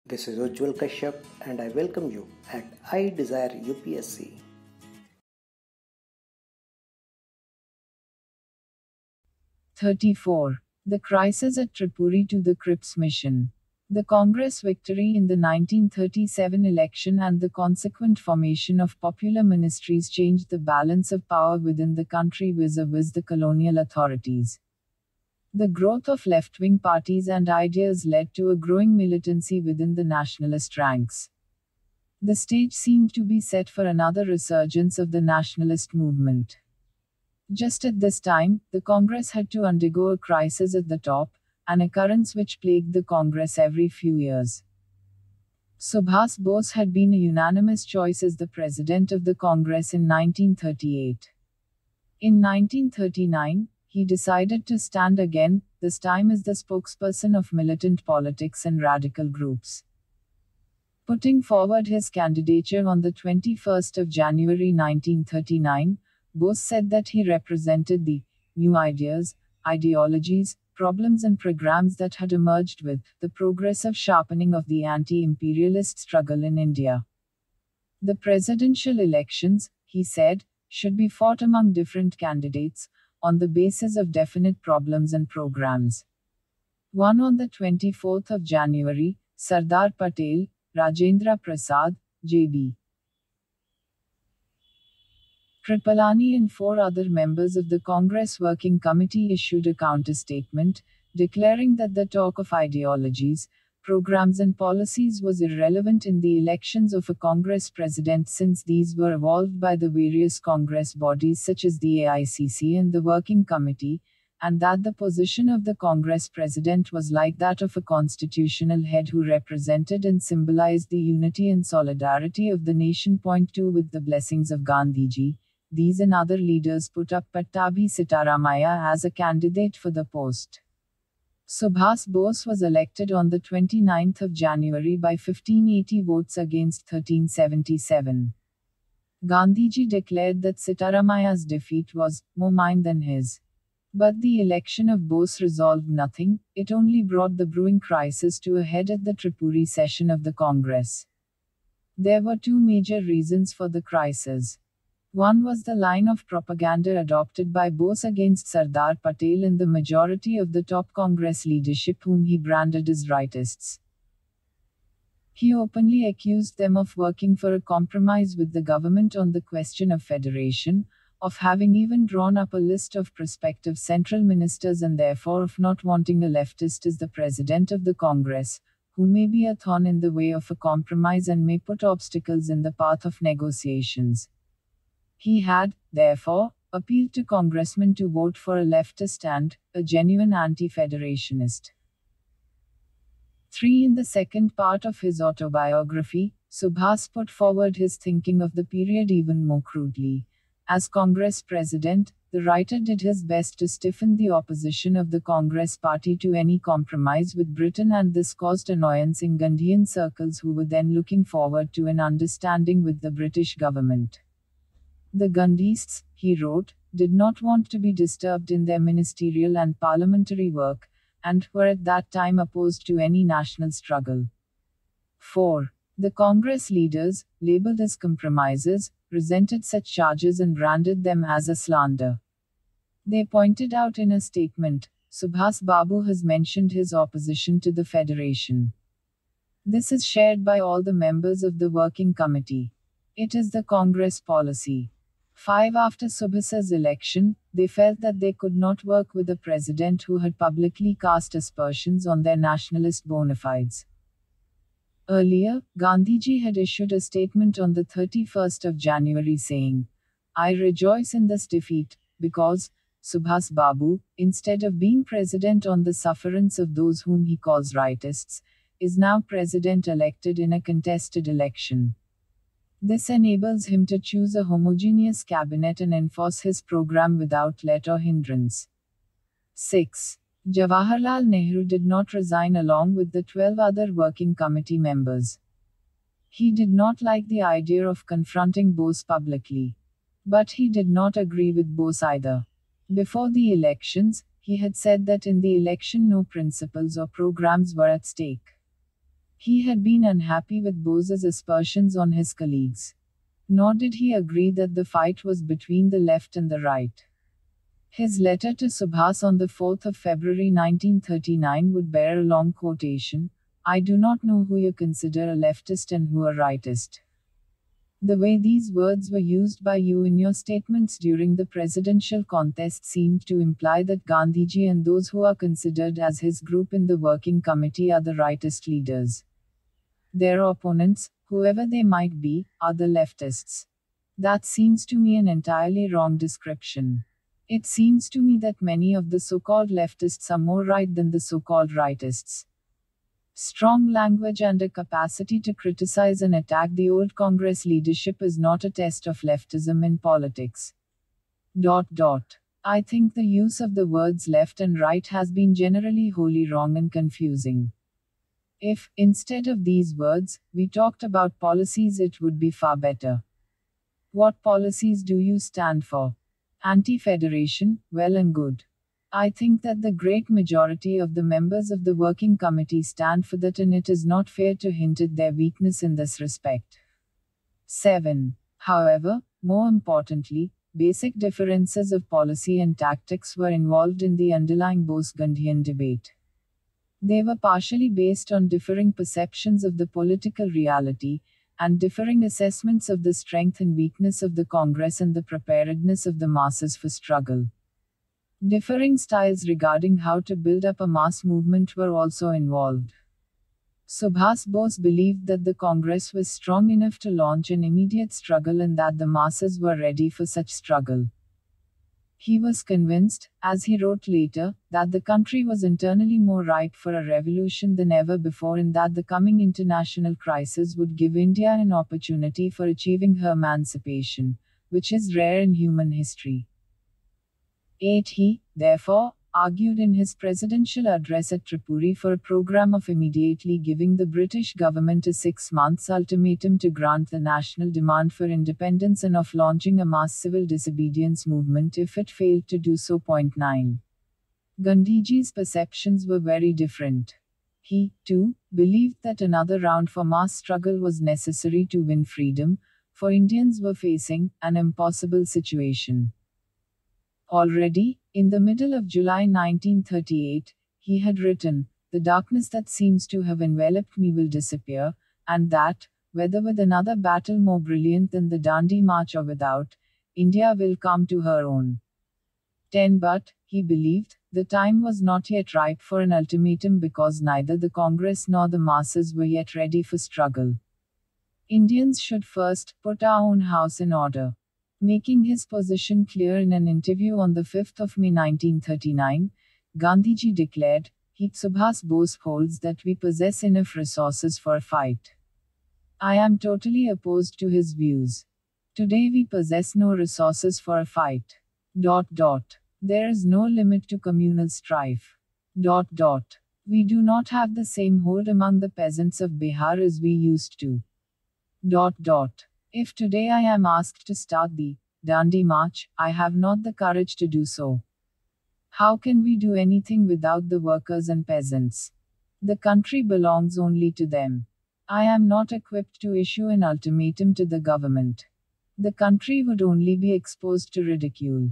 This is Ujjwal Kashyap and I welcome you at I Desire UPSC. The crisis at Tripuri to the Cripps mission. The Congress victory in the 1937 election and the consequent formation of popular ministries changed the balance of power within the country vis-a-vis the colonial authorities. The growth of left-wing parties and ideas led to a growing militancy within the nationalist ranks. The stage seemed to be set for another resurgence of the nationalist movement. Just at this time, the Congress had to undergo a crisis at the top, an occurrence which plagued the Congress every few years. Subhas Bose had been a unanimous choice as the president of the Congress in 1938. In 1939, he decided to stand again, this time as the spokesperson of militant politics and radical groups. Putting forward his candidature on the 21st of January 1939, Bose said that he represented the new ideas, ideologies, problems and programs that had emerged with the progressive sharpening of the anti-imperialist struggle in India. The presidential elections, he said, should be fought among different candidates, on the basis of definite problems and programs. One on the 24th of January, Sardar Patel, Rajendra Prasad, J.B. Kripalani and four other members of the Congress Working Committee issued a counter-statement, declaring that the talk of ideologies, programs and policies was irrelevant in the elections of a Congress president since these were evolved by the various Congress bodies such as the AICC and the Working Committee, and that the position of the Congress president was like that of a constitutional head who represented and symbolized the unity and solidarity of the nation. 2 With the blessings of Gandhiji, these and other leaders put up Pattabhi Sitaramaiah as a candidate for the post. Subhas Bose was elected on the 29th of January by 1580 votes against 1377. Gandhiji declared that Sitaramaiah's defeat was more mine than his. But the election of Bose resolved nothing, it only brought the brewing crisis to a head at the Tripuri session of the Congress. There were two major reasons for the crisis. One was the line of propaganda adopted by Bose against Sardar Patel and the majority of the top Congress leadership whom he branded as rightists. He openly accused them of working for a compromise with the government on the question of federation, of having even drawn up a list of prospective central ministers and therefore of not wanting a leftist as the president of the Congress, who may be a thorn in the way of a compromise and may put obstacles in the path of negotiations. He had, therefore, appealed to congressmen to vote for a leftist and a genuine anti-federationist. 3. In the second part of his autobiography, Subhas put forward his thinking of the period even more crudely. As Congress president, the writer did his best to stiffen the opposition of the Congress party to any compromise with Britain, and this caused annoyance in Gandhian circles who were then looking forward to an understanding with the British government. The Gandhists, he wrote, did not want to be disturbed in their ministerial and parliamentary work, and were at that time opposed to any national struggle. 4. The Congress leaders, labeled as compromisers, resented such charges and branded them as a slander. They pointed out in a statement, Subhas Babu has mentioned his opposition to the federation. This is shared by all the members of the Working Committee. It is the Congress policy. 5. After Subhas's election, they felt that they could not work with a president who had publicly cast aspersions on their nationalist bona fides. Earlier, Gandhiji had issued a statement on the 31st of January saying, I rejoice in this defeat, because Subhas Babu, instead of being president on the sufferance of those whom he calls rightists, is now president elected in a contested election. This enables him to choose a homogeneous cabinet and enforce his program without let or hindrance. 6. Jawaharlal Nehru did not resign along with the 12 other Working Committee members. He did not like the idea of confronting Bose publicly. But he did not agree with Bose either. Before the elections, he had said that in the election no principles or programs were at stake. He had been unhappy with Bose's aspersions on his colleagues. Nor did he agree that the fight was between the left and the right. His letter to Subhas on the 4th of February 1939 would bear a long quotation: "I do not know who you consider a leftist and who a rightist." The way these words were used by you in your statements during the presidential contest seemed to imply that Gandhiji and those who are considered as his group in the working committee are the rightist leaders. Their opponents, whoever they might be, are the leftists. That seems to me an entirely wrong description. It seems to me that many of the so-called leftists are more right than the so-called rightists. Strong language and a capacity to criticize and attack the old Congress leadership is not a test of leftism in politics. I think the use of the words left and right has been generally wholly wrong and confusing. If, instead of these words, we talked about policies, it would be far better. What policies do you stand for? Anti-federation, well and good. I think that the great majority of the members of the working committee stand for that, and it is not fair to hint at their weakness in this respect. 7. However, more importantly, basic differences of policy and tactics were involved in the underlying Bose-Gandhian debate. They were partially based on differing perceptions of the political reality, and differing assessments of the strength and weakness of the Congress and the preparedness of the masses for struggle. Differing styles regarding how to build up a mass movement were also involved. Subhas Bose believed that the Congress was strong enough to launch an immediate struggle and that the masses were ready for such struggle. He was convinced, as he wrote later, that the country was internally more ripe for a revolution than ever before, and that the coming international crisis would give India an opportunity for achieving her emancipation, which is rare in human history. 8. He, therefore, argued in his presidential address at Tripuri for a program of immediately giving the British government a 6-month ultimatum to grant the national demand for independence and of launching a mass civil disobedience movement if it failed to do so. 9. Gandhiji's perceptions were very different. He, too, believed that another round for mass struggle was necessary to win freedom, for Indians were facing an impossible situation. Already, in the middle of July 1938, he had written, "The darkness that seems to have enveloped me will disappear, and that, whether with another battle more brilliant than the Dandi March or without, India will come to her own." 10. But, he believed, the time was not yet ripe for an ultimatum because neither the Congress nor the masses were yet ready for struggle. Indians should first put our own house in order. Making his position clear in an interview on the 5th of May 1939, Gandhiji declared, Subhas Bose holds that we possess enough resources for a fight. I am totally opposed to his views. Today we possess no resources for a fight. There is no limit to communal strife. We do not have the same hold among the peasants of Bihar as we used to. If today I am asked to start the Dandi March, I have not the courage to do so. How can we do anything without the workers and peasants? The country belongs only to them. I am not equipped to issue an ultimatum to the government. The country would only be exposed to ridicule.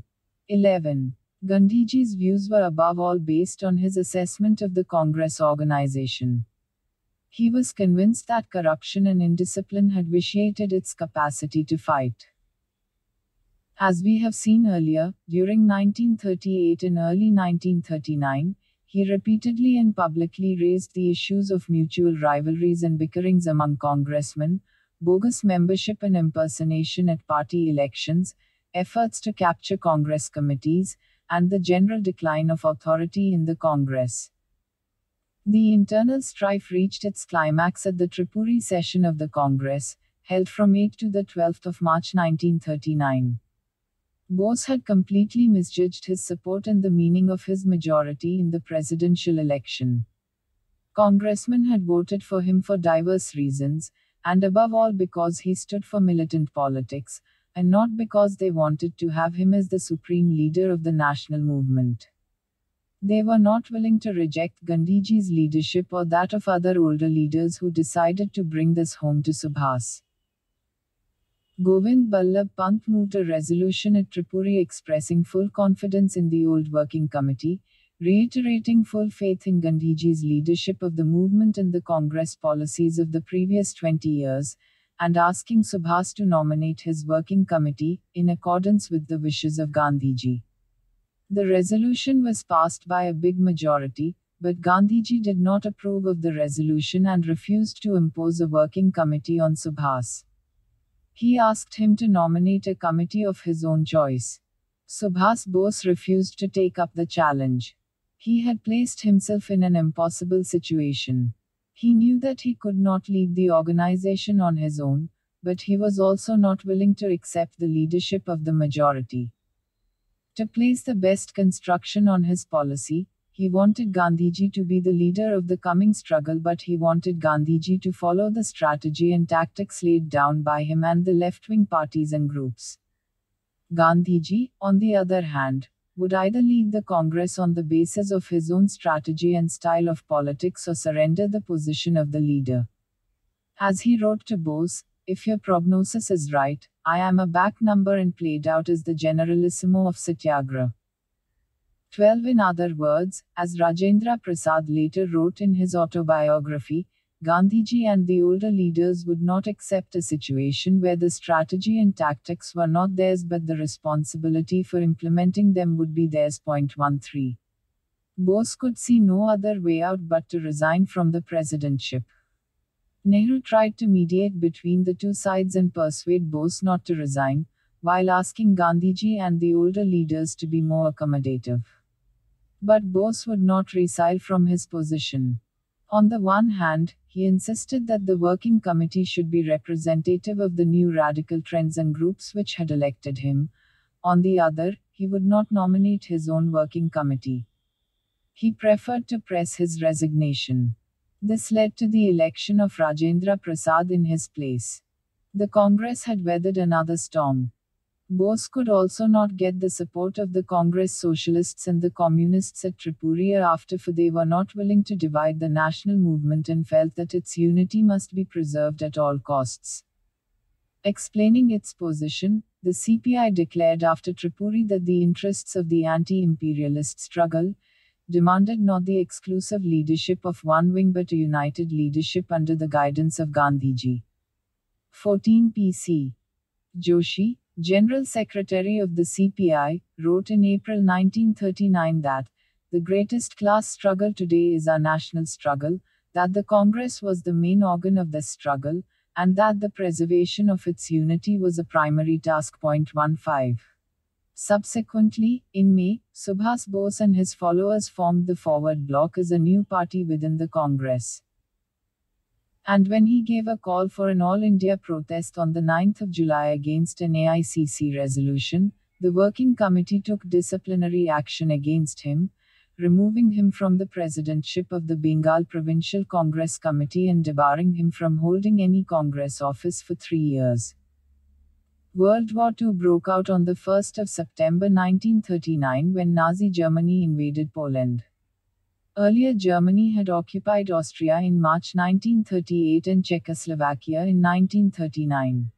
11. Gandhiji's views were above all based on his assessment of the Congress organization. He was convinced that corruption and indiscipline had vitiated its capacity to fight. As we have seen earlier, during 1938 and early 1939, he repeatedly and publicly raised the issues of mutual rivalries and bickerings among congressmen, bogus membership and impersonation at party elections, efforts to capture Congress committees, and the general decline of authority in the Congress. The internal strife reached its climax at the Tripuri session of the Congress, held from 8 to the 12th of March 1939. Bose had completely misjudged his support and the meaning of his majority in the presidential election. Congressmen had voted for him for diverse reasons, and above all because he stood for militant politics, and not because they wanted to have him as the supreme leader of the national movement. They were not willing to reject Gandhiji's leadership or that of other older leaders who decided to bring this home to Subhas. Govind Ballabh Pant moved a resolution at Tripuri expressing full confidence in the old working committee, reiterating full faith in Gandhiji's leadership of the movement and the Congress policies of the previous 20 years, and asking Subhas to nominate his working committee, in accordance with the wishes of Gandhiji. The resolution was passed by a big majority, but Gandhiji did not approve of the resolution and refused to impose a working committee on Subhas. He asked him to nominate a committee of his own choice. Subhas Bose refused to take up the challenge. He had placed himself in an impossible situation. He knew that he could not lead the organization on his own, but he was also not willing to accept the leadership of the majority. To place the best construction on his policy, he wanted Gandhiji to be the leader of the coming struggle, but he wanted Gandhiji to follow the strategy and tactics laid down by him and the left-wing parties and groups. Gandhiji, on the other hand, would either lead the Congress on the basis of his own strategy and style of politics or surrender the position of the leader. As he wrote to Bose, "If your prognosis is right, I am a back number and played out as the generalissimo of Satyagraha." 12 In other words, as Rajendra Prasad later wrote in his autobiography, Gandhiji and the older leaders would not accept a situation where the strategy and tactics were not theirs but the responsibility for implementing them would be theirs. 13. Bose could see no other way out but to resign from the presidentship. Nehru tried to mediate between the two sides and persuade Bose not to resign, while asking Gandhiji and the older leaders to be more accommodative. But Bose would not resile from his position. On the one hand, he insisted that the working committee should be representative of the new radical trends and groups which had elected him. On the other, he would not nominate his own working committee. He preferred to press his resignation. This led to the election of Rajendra Prasad in his place. The Congress had weathered another storm. Bose could also not get the support of the Congress Socialists and the Communists at Tripuri after, for they were not willing to divide the national movement and felt that its unity must be preserved at all costs. Explaining its position, the CPI declared after Tripuri that the interests of the anti-imperialist struggle demanded not the exclusive leadership of one wing but a united leadership under the guidance of Gandhiji. 14 P.C. Joshi, General Secretary of the CPI, wrote in April 1939 that the greatest class struggle today is our national struggle, that the Congress was the main organ of this struggle, and that the preservation of its unity was a primary task. 15. Subsequently, in May, Subhas Bose and his followers formed the Forward Bloc as a new party within the Congress. And when he gave a call for an all-India protest on the 9th of July against an AICC resolution, the working committee took disciplinary action against him, removing him from the presidentship of the Bengal Provincial Congress Committee and debarring him from holding any Congress office for 3 years. World War II broke out on the 1st of September 1939 when Nazi Germany invaded Poland. Earlier Germany had occupied Austria in March 1938 and Czechoslovakia in 1939.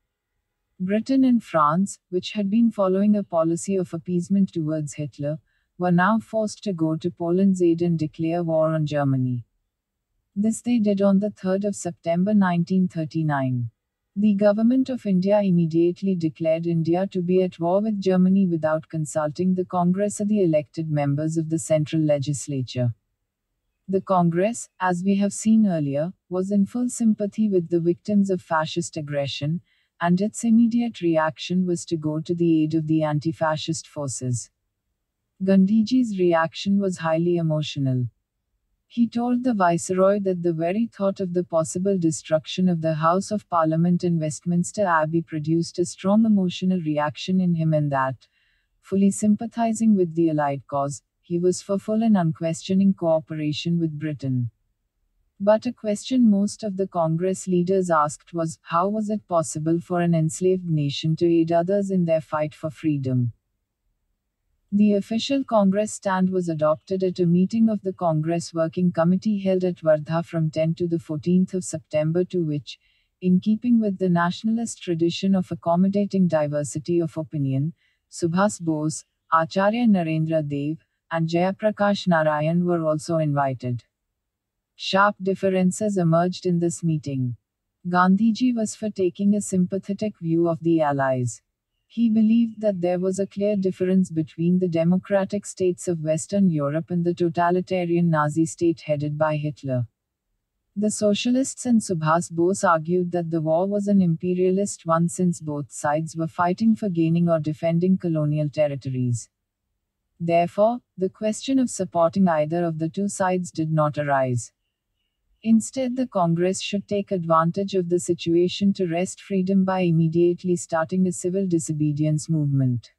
Britain and France, which had been following a policy of appeasement towards Hitler, were now forced to go to Poland's aid and declare war on Germany. This they did on the 3rd of September 1939. The Government of India immediately declared India to be at war with Germany without consulting the Congress or the elected members of the Central Legislature. The Congress, as we have seen earlier, was in full sympathy with the victims of fascist aggression, and its immediate reaction was to go to the aid of the anti-fascist forces. Gandhiji's reaction was highly emotional. He told the Viceroy that the very thought of the possible destruction of the House of Parliament in Westminster Abbey produced a strong emotional reaction in him and that, fully sympathizing with the Allied cause, he was for full and unquestioning cooperation with Britain. But a question most of the Congress leaders asked was, how was it possible for an enslaved nation to aid others in their fight for freedom? The official Congress stand was adopted at a meeting of the Congress Working Committee held at Wardha from 10 to the 14th of September, to which, in keeping with the nationalist tradition of accommodating diversity of opinion, Subhas Bose, Acharya Narendra Dev, and Jayaprakash Narayan were also invited. Sharp differences emerged in this meeting. Gandhiji was for taking a sympathetic view of the Allies. He believed that there was a clear difference between the democratic states of Western Europe and the totalitarian Nazi state headed by Hitler. The socialists and Subhas Bose argued that the war was an imperialist one since both sides were fighting for gaining or defending colonial territories. Therefore, the question of supporting either of the two sides did not arise. Instead, the Congress should take advantage of the situation to wrest freedom by immediately starting a civil disobedience movement.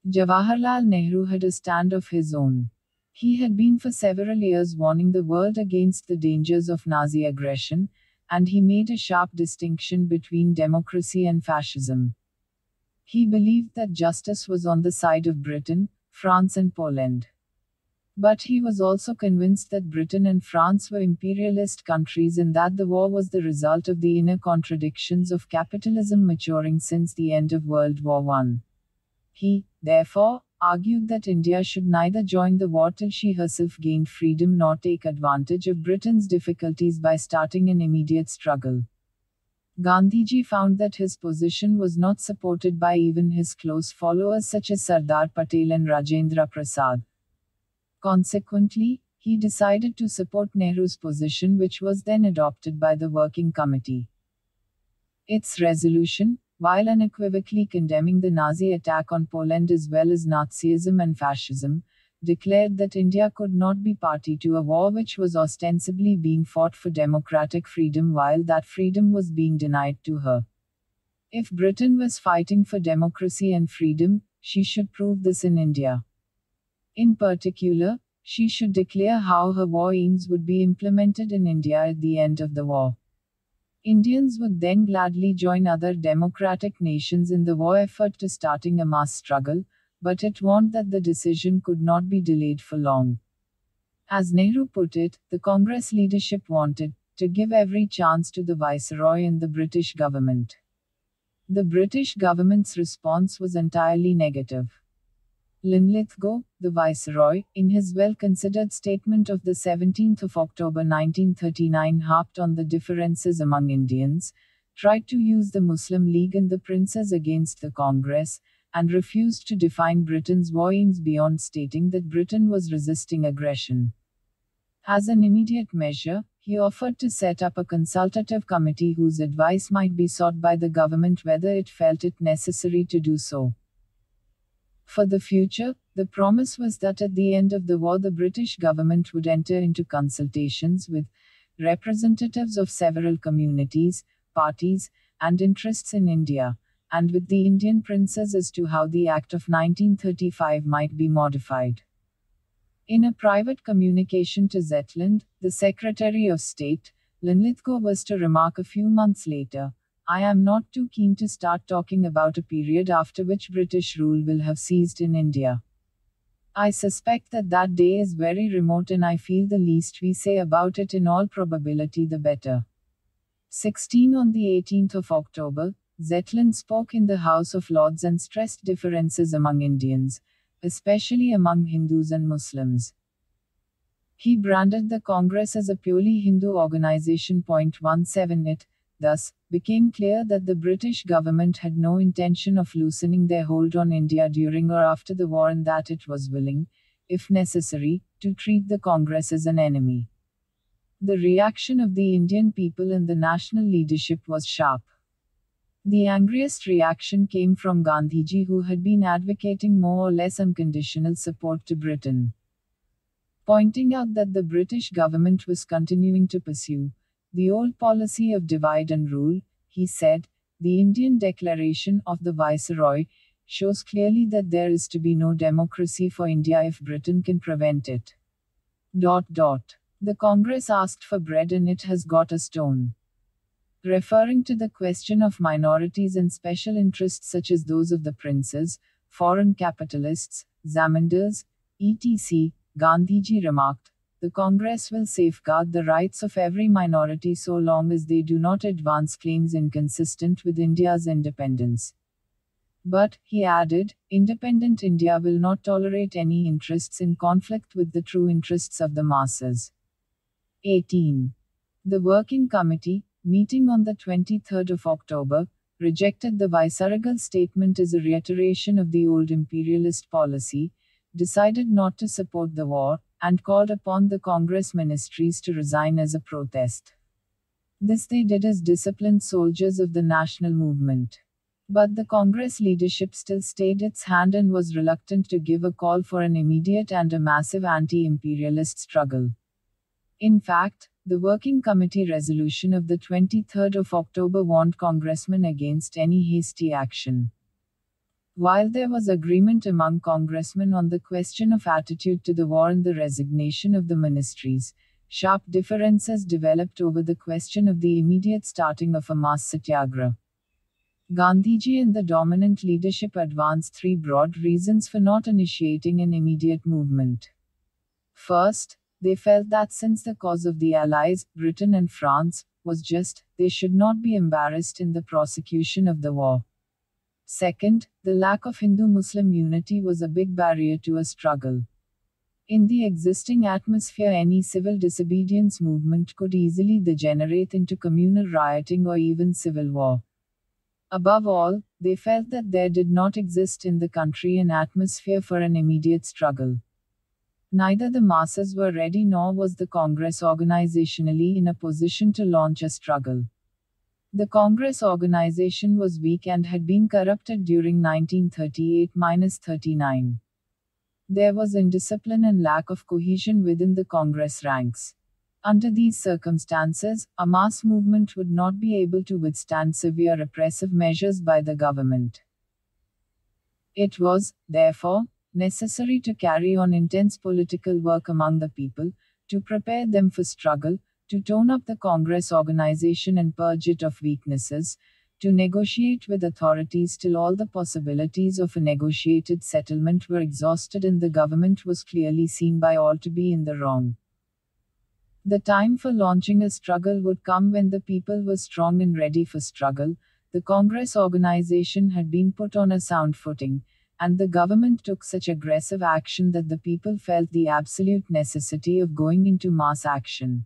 Jawaharlal Nehru had a stand of his own. He had been for several years warning the world against the dangers of Nazi aggression, and he made a sharp distinction between democracy and fascism. He believed that justice was on the side of Britain, France, and Poland. But he was also convinced that Britain and France were imperialist countries and that the war was the result of the inner contradictions of capitalism maturing since the end of World War I. He, therefore, argued that India should neither join the war till she herself gained freedom nor take advantage of Britain's difficulties by starting an immediate struggle. Gandhiji found that his position was not supported by even his close followers such as Sardar Patel and Rajendra Prasad. Consequently, he decided to support Nehru's position, which was then adopted by the Working Committee. Its resolution, while unequivocally condemning the Nazi attack on Poland as well as Nazism and fascism, declared that India could not be party to a war which was ostensibly being fought for democratic freedom while that freedom was being denied to her. If Britain was fighting for democracy and freedom, she should prove this in India. In particular, she should declare how her war aims would be implemented in India at the end of the war. Indians would then gladly join other democratic nations in the war effort to starting a mass struggle, but it warned that the decision could not be delayed for long. As Nehru put it, the Congress leadership wanted to give every chance to the Viceroy and the British government. The British government's response was entirely negative. Linlithgow, the Viceroy, in his well-considered statement of the 17th of October 1939 harped on the differences among Indians, tried to use the Muslim League and the princes against the Congress, and refused to define Britain's war aims beyond stating that Britain was resisting aggression. As an immediate measure, he offered to set up a consultative committee whose advice might be sought by the government whether it felt it necessary to do so. For the future, the promise was that at the end of the war the British government would enter into consultations with representatives of several communities, parties, and interests in India, and with the Indian princes as to how the Act of 1935 might be modified. In a private communication to Zetland, the Secretary of State, Linlithgow was to remark a few months later, "I am not too keen to start talking about a period after which British rule will have ceased in India. I suspect that that day is very remote and I feel the least we say about it in all probability the better." 16 On the 18th of October, Zetland spoke in the House of Lords and stressed differences among Indians, especially among Hindus and Muslims. He branded the Congress as a purely Hindu organization. 17 It, thus, became clear that the British government had no intention of loosening their hold on India during or after the war and that it was willing, if necessary, to treat the Congress as an enemy. The reaction of the Indian people and the national leadership was sharp. The angriest reaction came from Gandhiji, who had been advocating more or less unconditional support to Britain. Pointing out that the British government was continuing to pursue the old policy of divide and rule, he said, "The Indian Declaration of the Viceroy shows clearly that there is to be no democracy for India if Britain can prevent it. The Congress asked for bread and it has got a stone." Referring to the question of minorities and special interests such as those of the princes, foreign capitalists, Zamindars, etc., Gandhiji remarked, "The Congress will safeguard the rights of every minority so long as they do not advance claims inconsistent with India's independence." But, he added, independent India will not tolerate any interests in conflict with the true interests of the masses. 18. The Working Committee, meeting on the 23rd of October, rejected the Viceregal statement as a reiteration of the old imperialist policy, decided not to support the war, and called upon the Congress ministries to resign as a protest. This they did as disciplined soldiers of the national movement. But the Congress leadership still stayed its hand and was reluctant to give a call for an immediate and a massive anti-imperialist struggle. In fact, the Working Committee resolution of the 23rd of October warned congressmen against any hasty action. While there was agreement among congressmen on the question of attitude to the war and the resignation of the ministries, sharp differences developed over the question of the immediate starting of a mass satyagraha. Gandhiji and the dominant leadership advanced three broad reasons for not initiating an immediate movement. First, they felt that since the cause of the Allies, Britain and France, was just, they should not be embarrassed in the prosecution of the war. Second, the lack of Hindu-Muslim unity was a big barrier to a struggle. In the existing atmosphere, any civil disobedience movement could easily degenerate into communal rioting or even civil war. Above all, they felt that there did not exist in the country an atmosphere for an immediate struggle. Neither the masses were ready nor was the Congress organizationally in a position to launch a struggle. The Congress organization was weak and had been corrupted during 1938-39. There was indiscipline and lack of cohesion within the Congress ranks. Under these circumstances, a mass movement would not be able to withstand severe repressive measures by the government. It was, therefore, necessary to carry on intense political work among the people, to prepare them for struggle, to tone up the Congress organization and purge it of weaknesses, to negotiate with authorities till all the possibilities of a negotiated settlement were exhausted and the government was clearly seen by all to be in the wrong. The time for launching a struggle would come when the people were strong and ready for struggle. The Congress organization had been put on a sound footing, and the government took such aggressive action that the people felt the absolute necessity of going into mass action.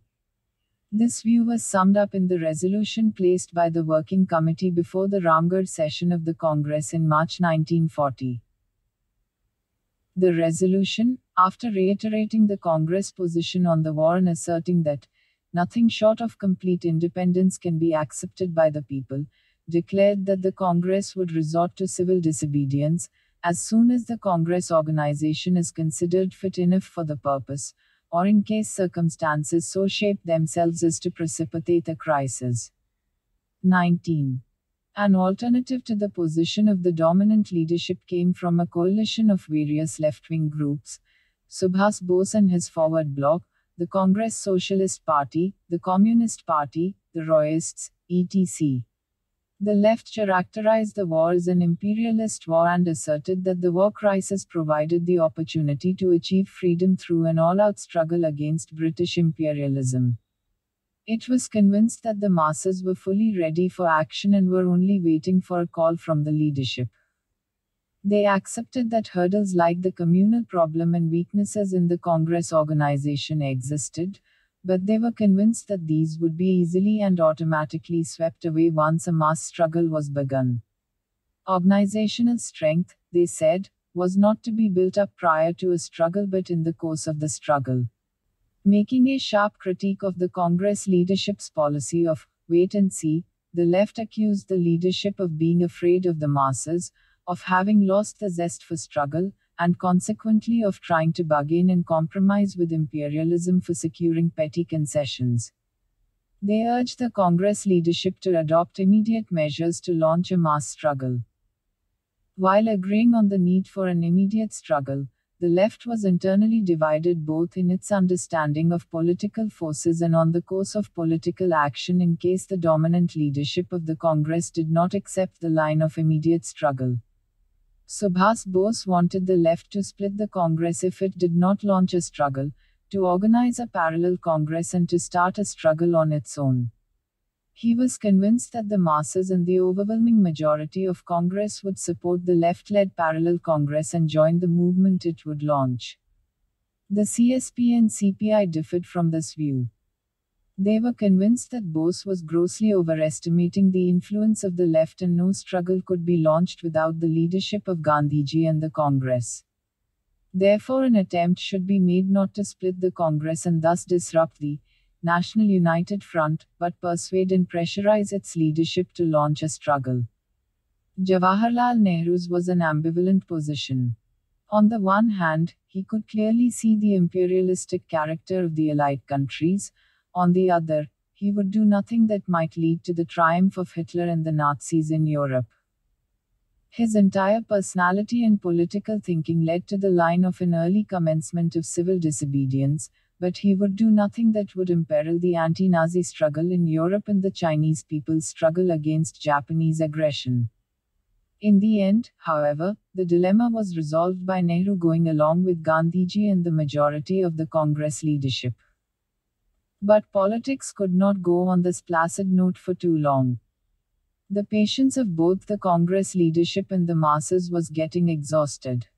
This view was summed up in the resolution placed by the Working Committee before the Ramgarh session of the Congress in March 1940. The resolution, after reiterating the Congress position on the war and asserting that nothing short of complete independence can be accepted by the people, declared that the Congress would resort to civil disobedience as soon as the Congress organization is considered fit enough for the purpose, or in case circumstances so shape themselves as to precipitate a crisis. 19. An alternative to the position of the dominant leadership came from a coalition of various left-wing groups: Subhas Bose and his Forward Bloc, the Congress Socialist Party, the Communist Party, the Royists, etc. The left characterized the war as an imperialist war and asserted that the war crisis provided the opportunity to achieve freedom through an all-out struggle against British imperialism. It was convinced that the masses were fully ready for action and were only waiting for a call from the leadership. They accepted that hurdles like the communal problem and weaknesses in the Congress organization existed, but they were convinced that these would be easily and automatically swept away once a mass struggle was begun. Organizational strength, they said, was not to be built up prior to a struggle but in the course of the struggle. Making a sharp critique of the Congress leadership's policy of wait and see, the left accused the leadership of being afraid of the masses, of having lost the zest for struggle, and consequently of trying to bargain and compromise with imperialism for securing petty concessions. They urged the Congress leadership to adopt immediate measures to launch a mass struggle. While agreeing on the need for an immediate struggle, the left was internally divided both in its understanding of political forces and on the course of political action in case the dominant leadership of the Congress did not accept the line of immediate struggle. Subhas Bose wanted the left to split the Congress if it did not launch a struggle, to organize a parallel Congress and to start a struggle on its own. He was convinced that the masses and the overwhelming majority of Congress would support the left-led parallel Congress and join the movement it would launch. The CSP and CPI differed from this view. They were convinced that Bose was grossly overestimating the influence of the left and no struggle could be launched without the leadership of Gandhiji and the Congress. Therefore, an attempt should be made not to split the Congress and thus disrupt the National United Front, but persuade and pressurize its leadership to launch a struggle. Jawaharlal Nehru's was an ambivalent position. On the one hand, he could clearly see the imperialistic character of the Allied countries. On the other, he would do nothing that might lead to the triumph of Hitler and the Nazis in Europe. His entire personality and political thinking led to the line of an early commencement of civil disobedience, but he would do nothing that would imperil the anti-Nazi struggle in Europe and the Chinese people's struggle against Japanese aggression. In the end, however, the dilemma was resolved by Nehru going along with Gandhiji and the majority of the Congress leadership. But politics could not go on this placid note for too long. The patience of both the Congress leadership and the masses was getting exhausted.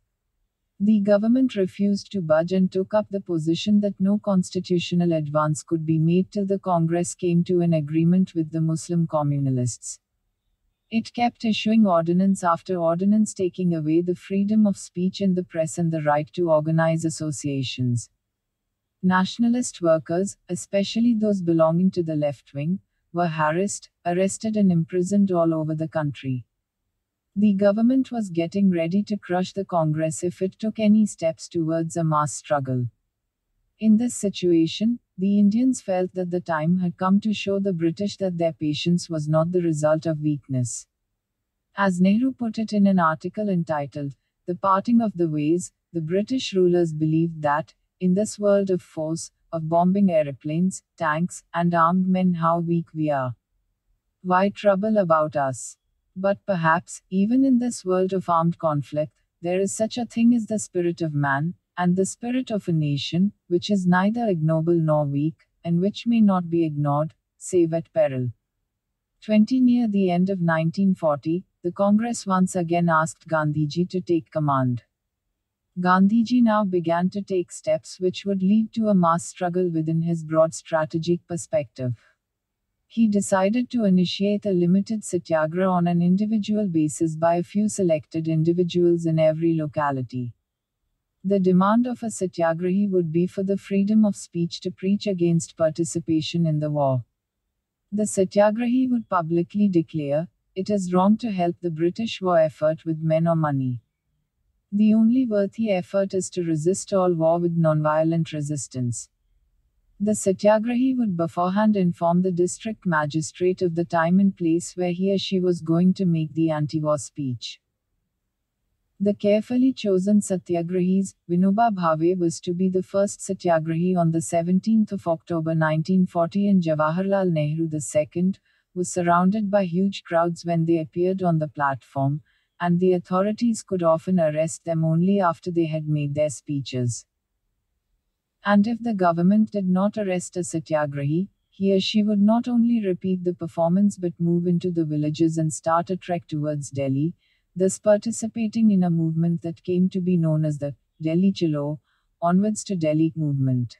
The government refused to budge and took up the position that no constitutional advance could be made till the Congress came to an agreement with the Muslim communalists. It kept issuing ordinance after ordinance taking away the freedom of speech in the press and the right to organize associations. Nationalist workers, especially those belonging to the left wing, were harassed, arrested and imprisoned all over the country. The government was getting ready to crush the Congress if it took any steps towards a mass struggle. In this situation, the Indians felt that the time had come to show the British that their patience was not the result of weakness. As Nehru put it in an article entitled, "The Parting of the Ways," the British rulers believed that, in this world of force, of bombing aeroplanes, tanks, and armed men, how weak we are. Why trouble about us? But perhaps, even in this world of armed conflict, there is such a thing as the spirit of man, and the spirit of a nation, which is neither ignoble nor weak, and which may not be ignored, save at peril. Near the end of 1940, the Congress once again asked Gandhiji to take command. Gandhiji now began to take steps which would lead to a mass struggle within his broad strategic perspective. He decided to initiate a limited satyagraha on an individual basis by a few selected individuals in every locality. The demand of a satyagrahi would be for the freedom of speech to preach against participation in the war. The satyagrahi would publicly declare, "It is wrong to help the British war effort with men or money. The only worthy effort is to resist all war with nonviolent resistance." The satyagrahi would beforehand inform the district magistrate of the time and place where he or she was going to make the anti-war speech. The carefully chosen satyagrahis, Vinoba Bhave was to be the first satyagrahi on the 17th of October 1940 and Jawaharlal Nehru II, was surrounded by huge crowds when they appeared on the platform, and the authorities could often arrest them only after they had made their speeches. And if the government did not arrest a satyagrahi, he or she would not only repeat the performance but move into the villages and start a trek towards Delhi, thus participating in a movement that came to be known as the Delhi Chalo, Onwards to Delhi movement.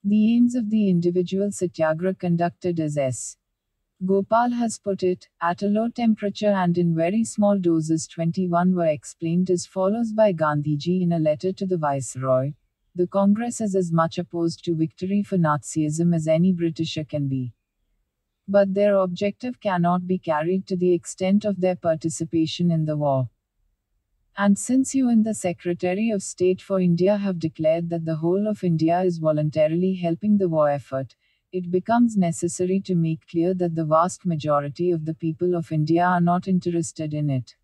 The aims of the individual satyagraha conducted as S. Gopal has put it, at a low temperature and in very small doses 21 were explained as follows by Gandhiji in a letter to the Viceroy. The Congress is as much opposed to victory for Nazism as any Britisher can be. But their objective cannot be carried to the extent of their participation in the war. And since you and the Secretary of State for India have declared that the whole of India is voluntarily helping the war effort, it becomes necessary to make clear that the vast majority of the people of India are not interested in it.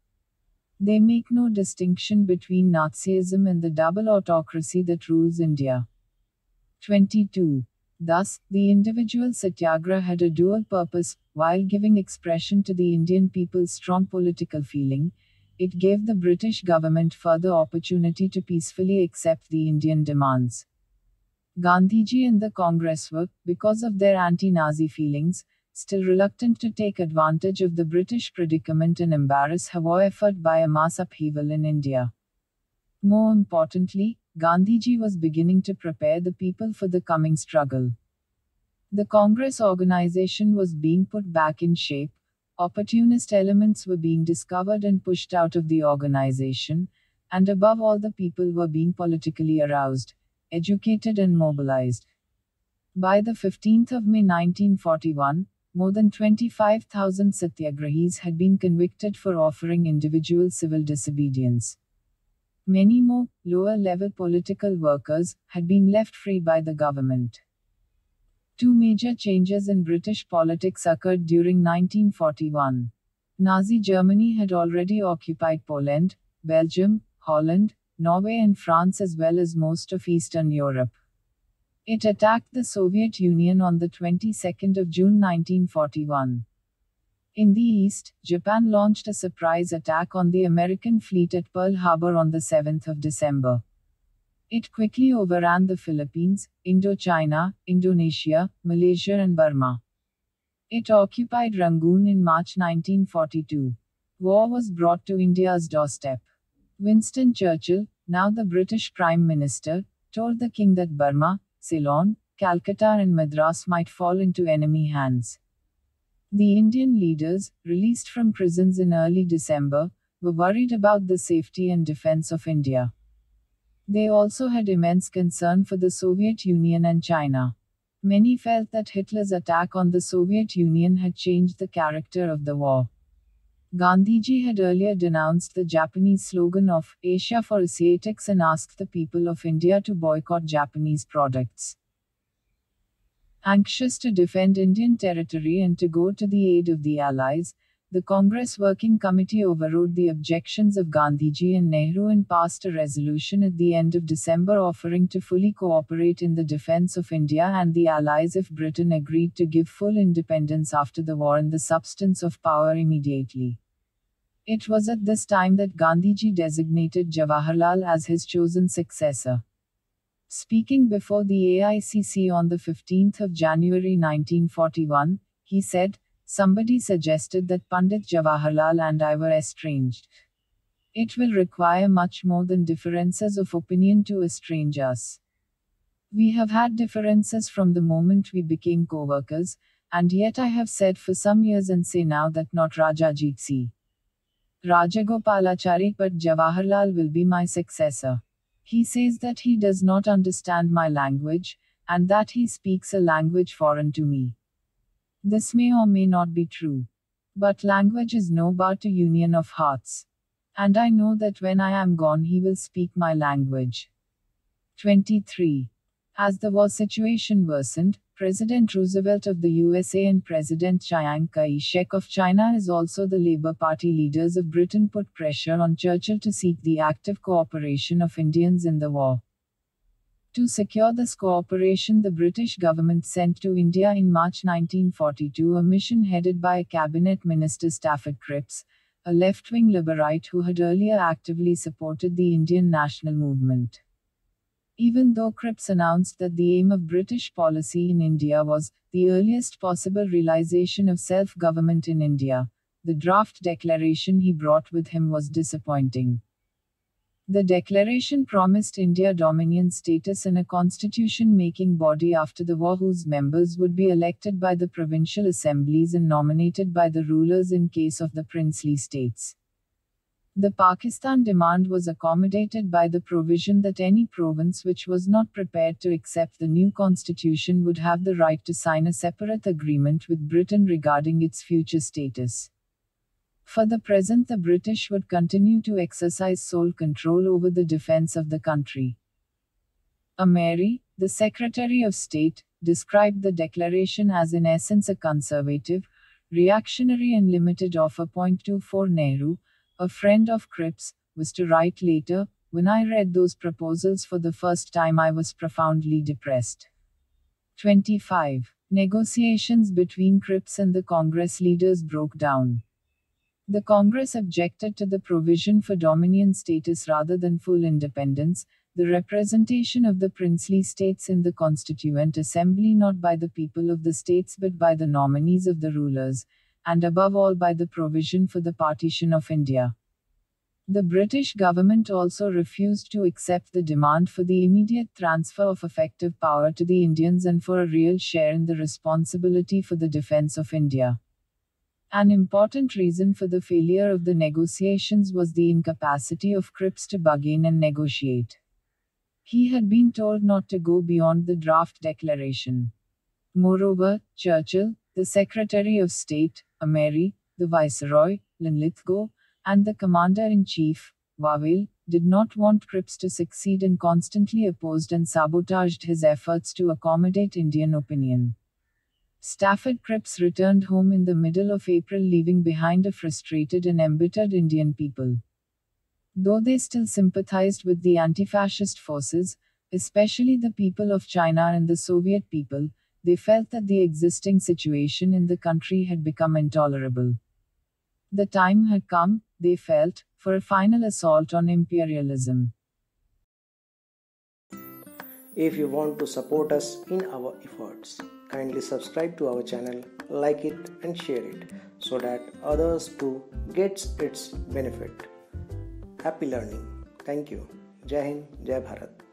They make no distinction between Nazism and the double autocracy that rules India. 22. Thus, the individual satyagraha had a dual purpose. While giving expression to the Indian people's strong political feeling, it gave the British government further opportunity to peacefully accept the Indian demands. Gandhiji and the Congress were, because of their anti-Nazi feelings, still reluctant to take advantage of the British predicament and embarrass war effort by a mass upheaval in India. More importantly, Gandhiji was beginning to prepare the people for the coming struggle. The Congress organization was being put back in shape, opportunist elements were being discovered and pushed out of the organization, and above all the people were being politically aroused, educated and mobilized. By the 15th of May 1941, more than 25,000 satyagrahis had been convicted for offering individual civil disobedience. Many more, lower-level political workers, had been left free by the government. Two major changes in British politics occurred during 1941. Nazi Germany had already occupied Poland, Belgium, Holland, Norway and France as well as most of Eastern Europe. It attacked the Soviet Union on the 22nd of June 1941. In the east, Japan launched a surprise attack on the American fleet at Pearl Harbor on the 7th of December. It quickly overran the Philippines, Indochina, Indonesia, Malaysia and Burma. It occupied Rangoon in March 1942. War was brought to India's doorstep. Winston Churchill, now the British Prime Minister, told the king that Burma, Ceylon, Calcutta and Madras might fall into enemy hands. The Indian leaders, released from prisons in early December, were worried about the safety and defense of India. They also had immense concern for the Soviet Union and China. Many felt that Hitler's attack on the Soviet Union had changed the character of the war. Gandhiji had earlier denounced the Japanese slogan of Asia for Asiatics and asked the people of India to boycott Japanese products. Anxious to defend Indian territory and to go to the aid of the Allies, the Congress Working Committee overrode the objections of Gandhiji and Nehru and passed a resolution at the end of December offering to fully cooperate in the defense of India and the Allies if Britain agreed to give full independence after the war and the substance of power immediately. It was at this time that Gandhiji designated Jawaharlal as his chosen successor. Speaking before the AICC on the 15th of January 1941, he said, "Somebody suggested that Pandit Jawaharlal and I were estranged. It will require much more than differences of opinion to estrange us. We have had differences from the moment we became co-workers, and yet I have said for some years and say now that not Rajajit C. Rajagopalachari but Jawaharlal will be my successor. He says that he does not understand my language, and that he speaks a language foreign to me. This may or may not be true. But language is no bar to union of hearts. And I know that when I am gone he will speak my language." 23. As the war situation worsened, President Roosevelt of the USA and President Chiang Kai-shek of China as also the Labour Party leaders of Britain put pressure on Churchill to seek the active cooperation of Indians in the war. To secure this cooperation, the British government sent to India in March 1942 a mission headed by Cabinet Minister Stafford Cripps, a left-wing Liberite who had earlier actively supported the Indian national movement. Even though Cripps announced that the aim of British policy in India was the earliest possible realization of self-government in India, the draft declaration he brought with him was disappointing. The declaration promised India dominion status and a constitution-making body after the war whose members would be elected by the provincial assemblies and nominated by the rulers in case of the princely states. The Pakistan demand was accommodated by the provision that any province which was not prepared to accept the new constitution would have the right to sign a separate agreement with Britain regarding its future status. For the present, the British would continue to exercise sole control over the defense of the country. Ameri, the Secretary of State, described the declaration as in essence a conservative, reactionary and limited offer. 24 Nehru, a friend of Cripps, was to write later, "When I read those proposals for the first time I was profoundly depressed." 25. Negotiations between Cripps and the Congress leaders broke down. The Congress objected to the provision for dominion status rather than full independence, the representation of the princely states in the Constituent Assembly not by the people of the states but by the nominees of the rulers, and above all by the provision for the partition of India. The British government also refused to accept the demand for the immediate transfer of effective power to the Indians and for a real share in the responsibility for the defense of India. An important reason for the failure of the negotiations was the incapacity of Cripps to bargain and negotiate. He had been told not to go beyond the draft declaration. Moreover, Churchill, the Secretary of State, Ameri, the Viceroy, Linlithgow, and the Commander-in-Chief, Wavell, did not want Cripps to succeed and constantly opposed and sabotaged his efforts to accommodate Indian opinion. Stafford Cripps returned home in the middle of April, leaving behind a frustrated and embittered Indian people. Though they still sympathized with the anti-fascist forces, especially the people of China and the Soviet people, they felt that the existing situation in the country had become intolerable. The time had come, they felt, for a final assault on imperialism. If you want to support us in our efforts, kindly subscribe to our channel, like it and share it so that others too gets its benefit. Happy learning. Thank you. Jai Hind, Jai Bharat.